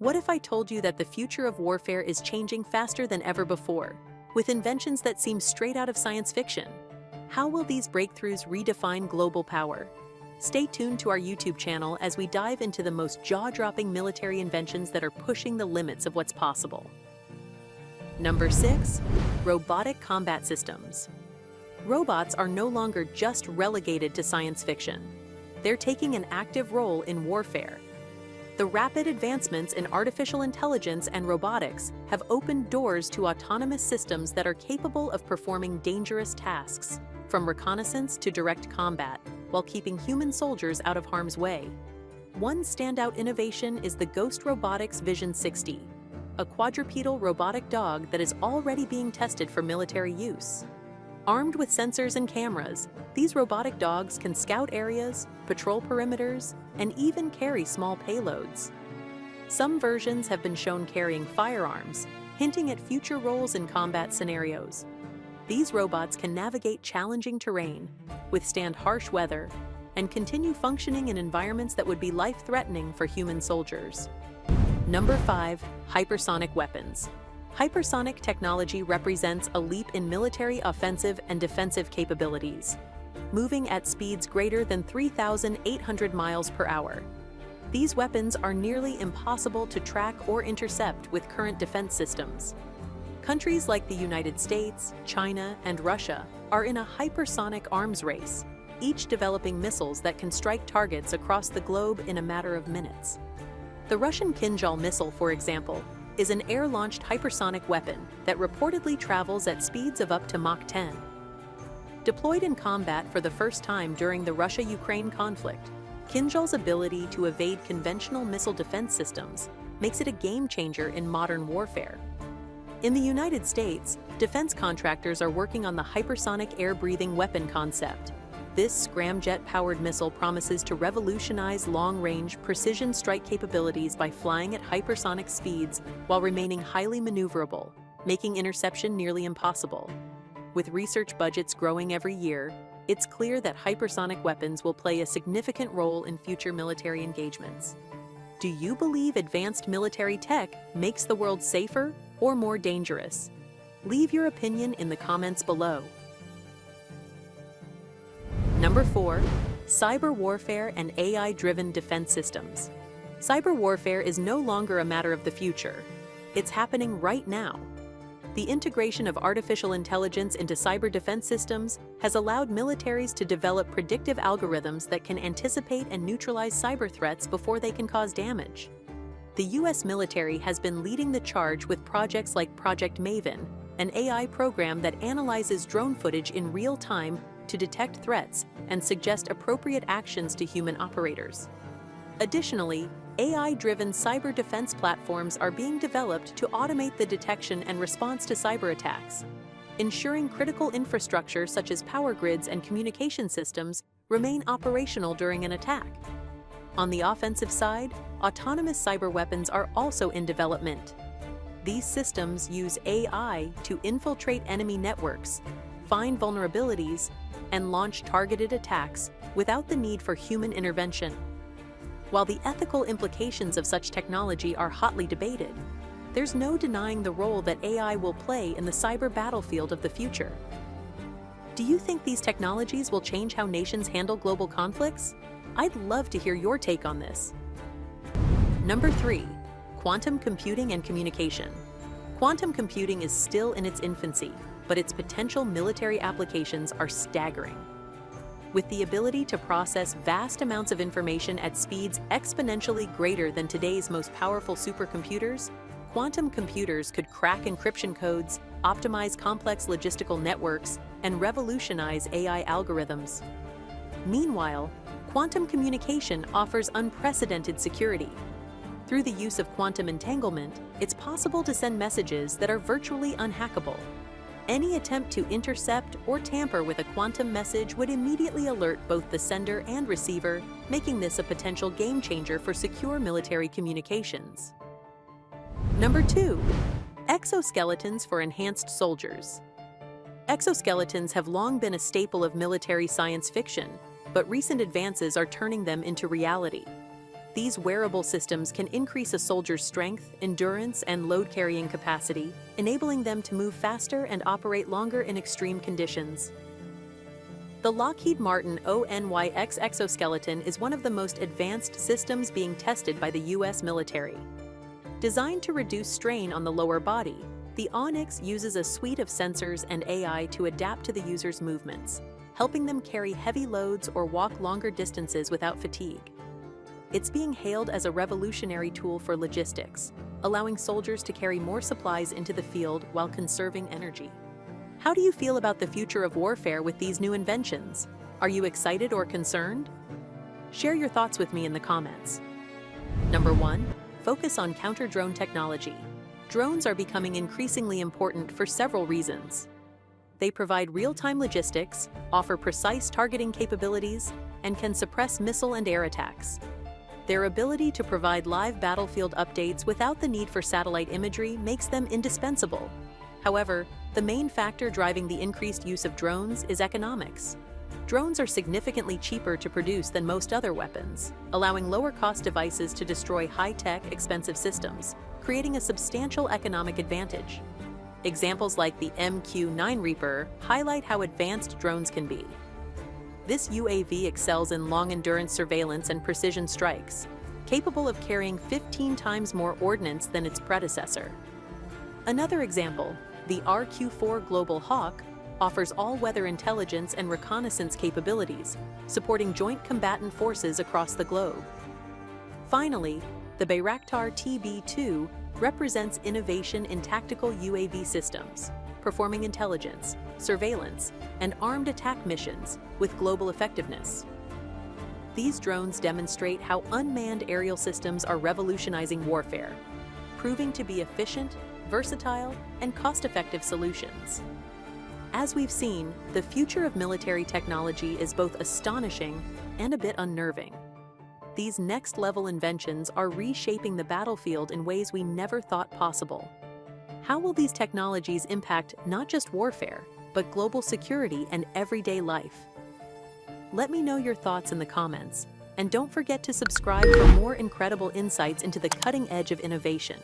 What if I told you that the future of warfare is changing faster than ever before, with inventions that seem straight out of science fiction? How will these breakthroughs redefine global power? Stay tuned to our YouTube channel as we dive into the most jaw-dropping military inventions that are pushing the limits of what's possible. Number 6. Robotic combat systems. Robots are no longer just relegated to science fiction. They're taking an active role in warfare. The rapid advancements in artificial intelligence and robotics have opened doors to autonomous systems that are capable of performing dangerous tasks, from reconnaissance to direct combat, while keeping human soldiers out of harm's way. One standout innovation is the Ghost Robotics Vision 60, a quadrupedal robotic dog that is already being tested for military use. Armed with sensors and cameras, these robotic dogs can scout areas, patrol perimeters, and even carry small payloads. Some versions have been shown carrying firearms, hinting at future roles in combat scenarios. These robots can navigate challenging terrain, withstand harsh weather, and continue functioning in environments that would be life-threatening for human soldiers. Number 5. Hypersonic weapons. Hypersonic technology represents a leap in military offensive and defensive capabilities, moving at speeds greater than 3,800 miles per hour. These weapons are nearly impossible to track or intercept with current defense systems. Countries like the United States, China, and Russia are in a hypersonic arms race, each developing missiles that can strike targets across the globe in a matter of minutes. The Russian Kinzhal missile, for example, is an air-launched hypersonic weapon that reportedly travels at speeds of up to Mach 10. Deployed in combat for the first time during the Russia-Ukraine conflict, Kinzhal's ability to evade conventional missile defense systems makes it a game-changer in modern warfare. In the United States, defense contractors are working on the hypersonic air-breathing weapon concept. This scramjet-powered missile promises to revolutionize long-range, precision strike capabilities by flying at hypersonic speeds while remaining highly maneuverable, making interception nearly impossible. With research budgets growing every year, it's clear that hypersonic weapons will play a significant role in future military engagements. Do you believe advanced military tech makes the world safer or more dangerous? Leave your opinion in the comments below. Number 4. Cyber warfare and AI-driven defense systems. Cyber warfare is no longer a matter of the future. It's happening right now. The integration of artificial intelligence into cyber defense systems has allowed militaries to develop predictive algorithms that can anticipate and neutralize cyber threats before they can cause damage. The U.S. military has been leading the charge with projects like Project Maven, an AI program that analyzes drone footage in real time to detect threats and suggest appropriate actions to human operators. Additionally, AI-driven cyber defense platforms are being developed to automate the detection and response to cyber attacks, ensuring critical infrastructure such as power grids and communication systems remain operational during an attack. On the offensive side, autonomous cyber weapons are also in development. These systems use AI to infiltrate enemy networks, find vulnerabilities, and launch targeted attacks without the need for human intervention. While the ethical implications of such technology are hotly debated, there's no denying the role that AI will play in the cyber battlefield of the future. Do you think these technologies will change how nations handle global conflicts? I'd love to hear your take on this. Number 3. Quantum computing and communication. Quantum computing is still in its infancy, but its potential military applications are staggering. With the ability to process vast amounts of information at speeds exponentially greater than today's most powerful supercomputers, quantum computers could crack encryption codes, optimize complex logistical networks, and revolutionize AI algorithms. Meanwhile, quantum communication offers unprecedented security. Through the use of quantum entanglement, it's possible to send messages that are virtually unhackable. Any attempt to intercept or tamper with a quantum message would immediately alert both the sender and receiver, making this a potential game-changer for secure military communications. Number 2. Exoskeletons for enhanced soldiers. Exoskeletons have long been a staple of military science fiction, but recent advances are turning them into reality. These wearable systems can increase a soldier's strength, endurance, and load-carrying capacity, enabling them to move faster and operate longer in extreme conditions. The Lockheed Martin ONYX exoskeleton is one of the most advanced systems being tested by the U.S. military. Designed to reduce strain on the lower body, the Onyx uses a suite of sensors and AI to adapt to the user's movements, helping them carry heavy loads or walk longer distances without fatigue. It's being hailed as a revolutionary tool for logistics, allowing soldiers to carry more supplies into the field while conserving energy. How do you feel about the future of warfare with these new inventions? Are you excited or concerned? Share your thoughts with me in the comments. Number 1. Focus on counter-drone technology. Drones are becoming increasingly important for several reasons. They provide real-time logistics, offer precise targeting capabilities, and can suppress missile and air attacks. Their ability to provide live battlefield updates without the need for satellite imagery makes them indispensable. However, the main factor driving the increased use of drones is economics. Drones are significantly cheaper to produce than most other weapons, allowing lower-cost devices to destroy high-tech, expensive systems, creating a substantial economic advantage. Examples like the MQ-9 Reaper highlight how advanced drones can be. This UAV excels in long-endurance surveillance and precision strikes, capable of carrying 15 times more ordnance than its predecessor. Another example, the RQ-4 Global Hawk, offers all-weather intelligence and reconnaissance capabilities, supporting joint combatant forces across the globe. Finally, the Bayraktar TB2 represents innovation in tactical UAV systems, performing intelligence, surveillance, and armed attack missions with global effectiveness. These drones demonstrate how unmanned aerial systems are revolutionizing warfare, proving to be efficient, versatile, and cost-effective solutions. As we've seen, the future of military technology is both astonishing and a bit unnerving. These next-level inventions are reshaping the battlefield in ways we never thought possible. How will these technologies impact not just warfare, but global security and everyday life? Let me know your thoughts in the comments, and don't forget to subscribe for more incredible insights into the cutting edge of innovation.